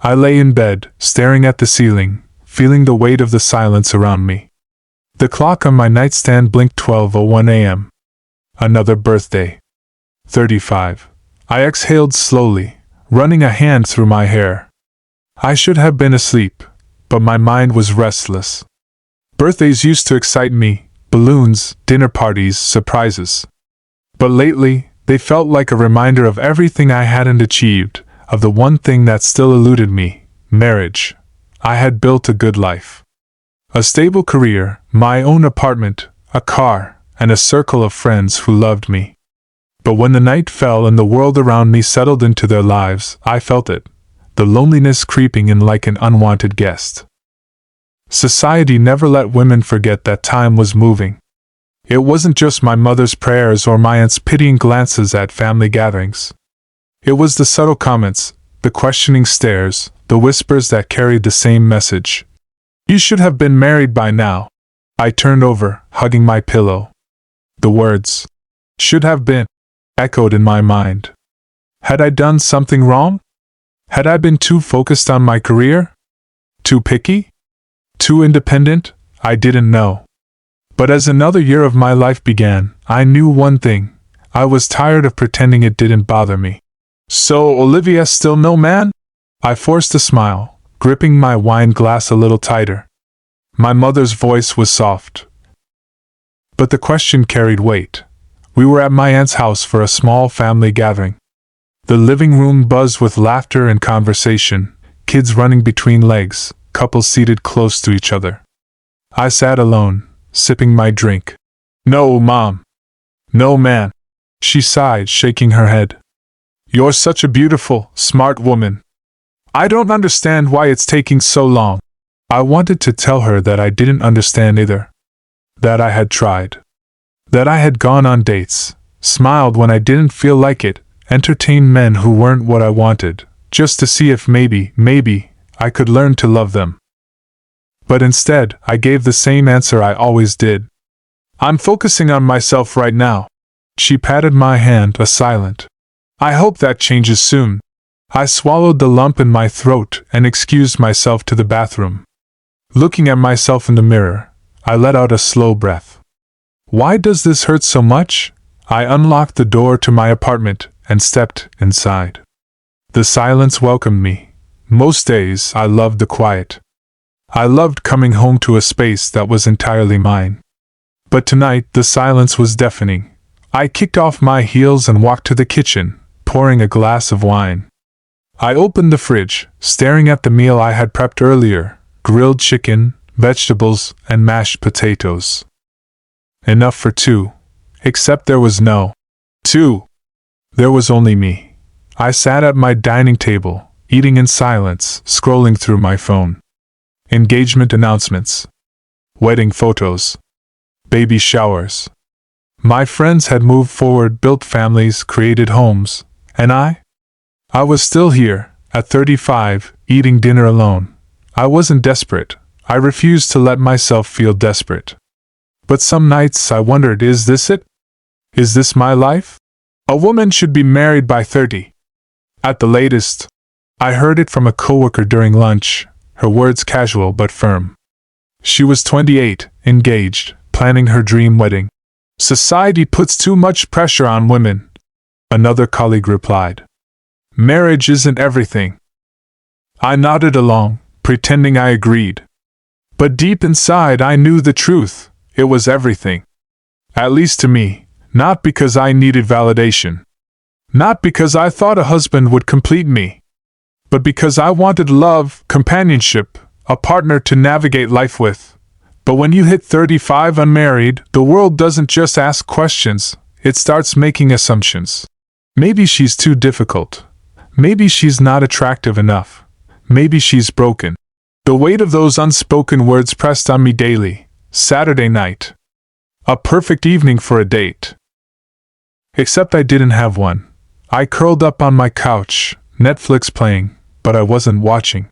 I lay in bed, staring at the ceiling, feeling the weight of the silence around me. The clock on my nightstand blinked 12:01 a.m. Another birthday. 35. I exhaled slowly, running a hand through my hair. I should have been asleep, but my mind was restless. Birthdays used to excite me, balloons, dinner parties, surprises. But lately, they felt like a reminder of everything I hadn't achieved, of the one thing that still eluded me, marriage. I had built a good life. A stable career, my own apartment, a car, and a circle of friends who loved me. But when the night fell and the world around me settled into their lives, I felt it, the loneliness creeping in like an unwanted guest. Society never let women forget that time was moving. It wasn't just my mother's prayers or my aunt's pitying glances at family gatherings. It was the subtle comments, the questioning stares, the whispers that carried the same message. You should have been married by now. I turned over, hugging my pillow. The words, should have been, echoed in my mind. Had I done something wrong? Had I been too focused on my career? Too picky? Too independent? I didn't know. But as another year of my life began, I knew one thing. I was tired of pretending it didn't bother me. So, Olivia, still no man? I forced a smile, gripping my wine glass a little tighter. My mother's voice was soft. But the question carried weight. We were at my aunt's house for a small family gathering. The living room buzzed with laughter and conversation, kids running between legs, couples seated close to each other. I sat alone, sipping my drink. No, Mom. No, man. She sighed, shaking her head. You're such a beautiful, smart woman. I don't understand why it's taking so long. I wanted to tell her that I didn't understand either. That I had tried. That I had gone on dates, smiled when I didn't feel like it, entertained men who weren't what I wanted, just to see if maybe, I could learn to love them. But instead, I gave the same answer I always did. I'm focusing on myself right now. She patted my hand, silent. I hope that changes soon. I swallowed the lump in my throat and excused myself to the bathroom. Looking at myself in the mirror, I let out a slow breath. Why does this hurt so much? I unlocked the door to my apartment and stepped inside. The silence welcomed me. Most days, I loved the quiet. I loved coming home to a space that was entirely mine. But tonight, the silence was deafening. I kicked off my heels and walked to the kitchen, pouring a glass of wine. I opened the fridge, staring at the meal I had prepped earlier, grilled chicken, vegetables, and mashed potatoes. Enough for two. Except there was no two. There was only me. I sat at my dining table, eating in silence, scrolling through my phone. Engagement announcements. Wedding photos. Baby showers. My friends had moved forward, built families, created homes, and I was still here, at 35, eating dinner alone. I wasn't desperate. I refused to let myself feel desperate. But some nights I wondered, is this it? Is this my life? A woman should be married by 30. At the latest. I heard it from a coworker during lunch, her words casual but firm. She was 28, engaged, planning her dream wedding. Society puts too much pressure on women, another colleague replied. Marriage isn't everything. I nodded along, pretending I agreed. But deep inside I knew the truth. It was everything. At least to me, not because I needed validation. Not because I thought a husband would complete me. But because I wanted love, companionship, a partner to navigate life with. But when you hit 35 unmarried, the world doesn't just ask questions, it starts making assumptions. Maybe she's too difficult. Maybe she's not attractive enough. Maybe she's broken. The weight of those unspoken words pressed on me daily. Saturday night. A perfect evening for a date. Except I didn't have one. I curled up on my couch, Netflix playing, but I wasn't watching.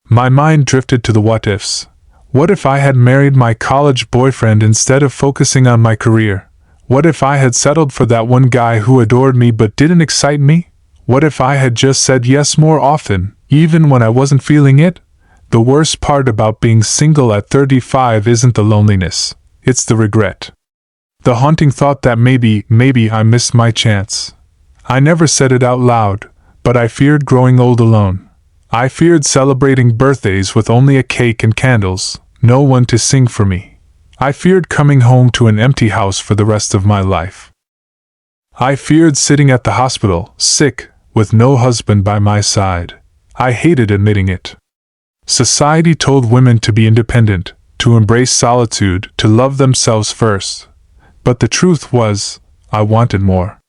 My mind drifted to the what-ifs. What if I had married my college boyfriend instead of focusing on my career? What if I had settled for that one guy who adored me but didn't excite me? What if I had just said yes more often, even when I wasn't feeling it. The worst part about being single at 35 isn't the loneliness, it's the regret. The haunting thought that maybe I missed my chance. I never said it out loud, but I feared growing old alone. I feared celebrating birthdays with only a cake and candles, no one to sing for me. I feared coming home to an empty house for the rest of my life. I feared sitting at the hospital, sick, with no husband by my side. I hated admitting it. Society told women to be independent, to embrace solitude, to love themselves first. But the truth was, I wanted more.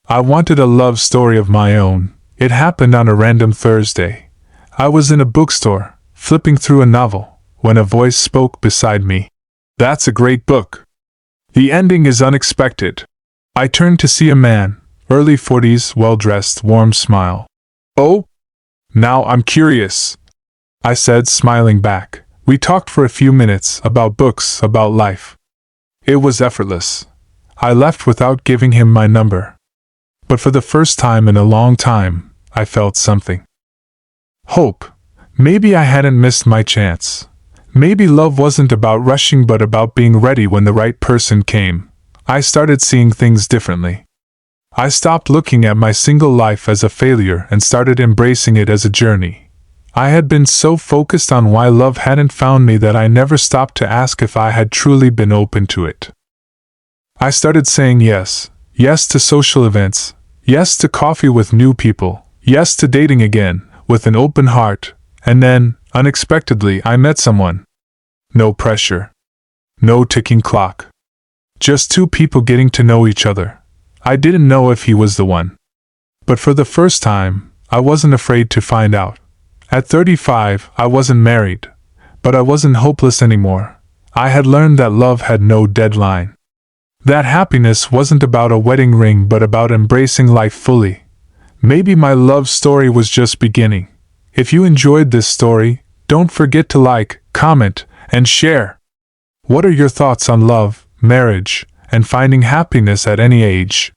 I wanted a love story of my own. It happened on a random Thursday. I was in a bookstore, flipping through a novel, when a voice spoke beside me. "That's a great book. The ending is unexpected." I turned to see a man, early 40s, well-dressed, warm smile. "Oh? Now I'm curious," I said, smiling back. We talked for a few minutes, about books, about life. It was effortless. I left without giving him my number. But for the first time in a long time, I felt something. Hope. Maybe I hadn't missed my chance. Maybe love wasn't about rushing but about being ready when the right person came. I started seeing things differently. I stopped looking at my single life as a failure and started embracing it as a journey. I had been so focused on why love hadn't found me that I never stopped to ask if I had truly been open to it. I started saying yes. Yes to social events. Yes to coffee with new people. Yes to dating again, with an open heart. And then, unexpectedly, I met someone. No pressure. No ticking clock. Just two people getting to know each other. I didn't know if he was the one. But for the first time, I wasn't afraid to find out. At 35, I wasn't married, but I wasn't hopeless anymore. I had learned that love had no deadline. That happiness wasn't about a wedding ring but about embracing life fully. Maybe my love story was just beginning. If you enjoyed this story, don't forget to like, comment, and share. What are your thoughts on love, marriage, and finding happiness at any age?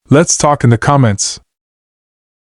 Let's talk in the comments.